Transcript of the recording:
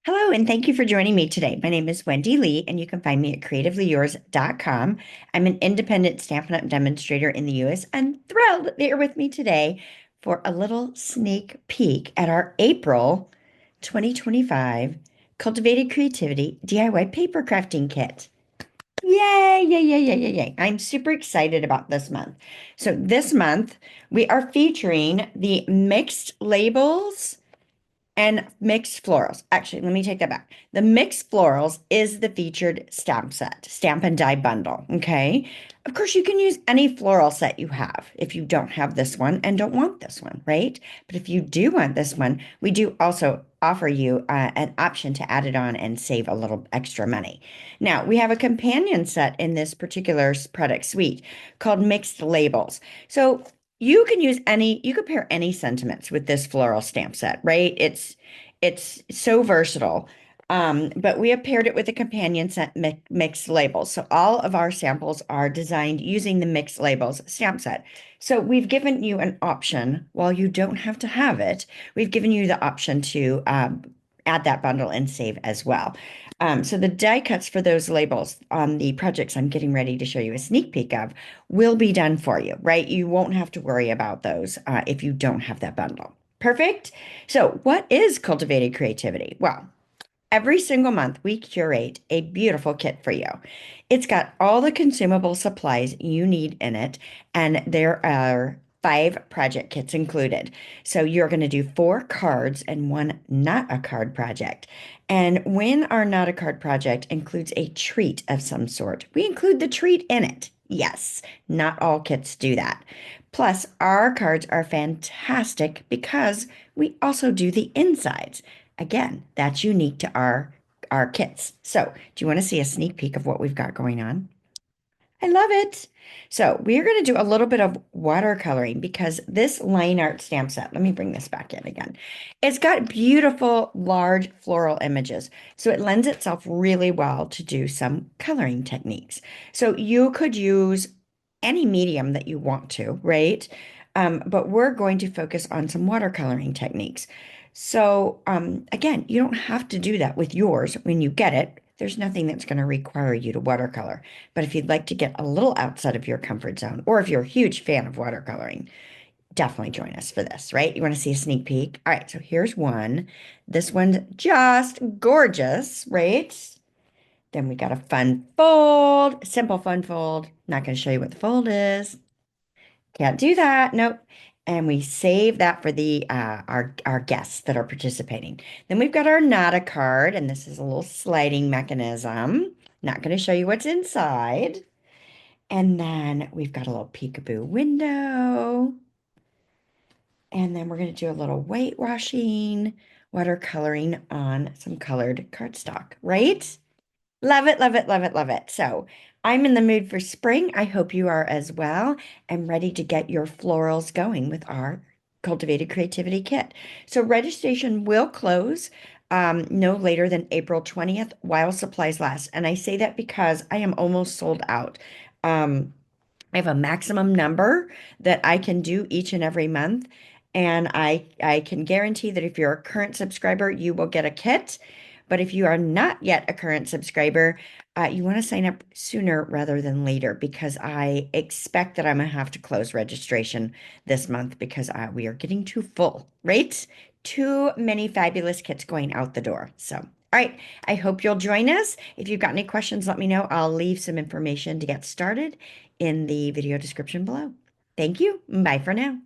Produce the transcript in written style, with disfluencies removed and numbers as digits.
Hello, and thank you for joining me today. My name is Wendy Lee, and you can find me at CreativeLeeYours.com. I'm an independent Stampin' Up! Demonstrator in the US and thrilled that you're with me today for a little sneak peek at our April 2025 Cultivated Creativity DIY Paper Crafting Kit. Yay, yay, yay, yay, yay, yay. I'm super excited about this month. So this month, we are featuring the mixed labels and mixed florals. Actually, let me take that back. The mixed florals is the featured stamp set, stamp and die bundle. Okay. Of course, you can use any floral set you have if you don't have this one and don't want this one, right? But if you do want this one, we do also offer you an option to add it on and save a little extra money. Now, we have a companion set in this particular product suite called Mixed Labels. So you can use any, you could pair any sentiments with this floral stamp set, right? It's so versatile. But we have paired it with a companion set mixed labels. So all of our samples are designed using the mixed labels stamp set. So we've given you an option while you don't have to have it. We've given you the option to add that bundle and save as well. So the die cuts for those labels on the projects I'm getting ready to show you a sneak peek of will be done for you, right? You won't have to worry about those if you don't have that bundle. Perfect. So what is cultivated creativity? Well, every single month we curate a beautiful kit for you. It's got all the consumable supplies you need in it, and there are 5 project kits included. So you're going to do 4 cards and one not a card project. And when our not a card project includes a treat of some sort, we include the treat in it. Yes, not all kits do that. Plus, our cards are fantastic because we also do the insides. Again, that's unique to our kits. So, do you want to see a sneak peek of what we've got going on? I love it. So we're going to do a little bit of watercoloring because this line art stamp set, let me bring this back in again. It's got beautiful, large floral images. So it lends itself really well to do some coloring techniques. So you could use any medium that you want to, right? But we're going to focus on some watercoloring techniques. So again, you don't have to do that with yours when you get it. There's nothing that's going to require you to watercolor. But if you'd like to get a little outside of your comfort zone, or if you're a huge fan of watercoloring, definitely join us for this, right? You want to see a sneak peek? All right, so here's one. This one's just gorgeous, right? Then we got a fun fold, simple fun fold. Not going to show you what the fold is. Can't do that. Nope. And we save that for the our guests that are participating. Then we've got our Nada card, and this is a little sliding mechanism. Not going to show you what's inside. And then we've got a little peekaboo window. And then we're going to do a little whitewashing, watercoloring on some colored cardstock, right? Love it, love it, love it, love it. So I'm in the mood for spring. I hope you are as well, and ready to get your florals going with our Cultivated Creativity Kit. So registration will close no later than April 20th while supplies last. And I say that because I am almost sold out. I have a maximum number that I can do each and every month. And I can guarantee that if you're a current subscriber, you will get a kit. But if you are not yet a current subscriber, you want to sign up sooner rather than later because I expect that I'm going to have to close registration this month because we are getting too full, right? Too many fabulous kits going out the door. So, all right, I hope you'll join us. If you've got any questions, let me know. I'll leave some information to get started in the video description below. Thank you. Bye for now.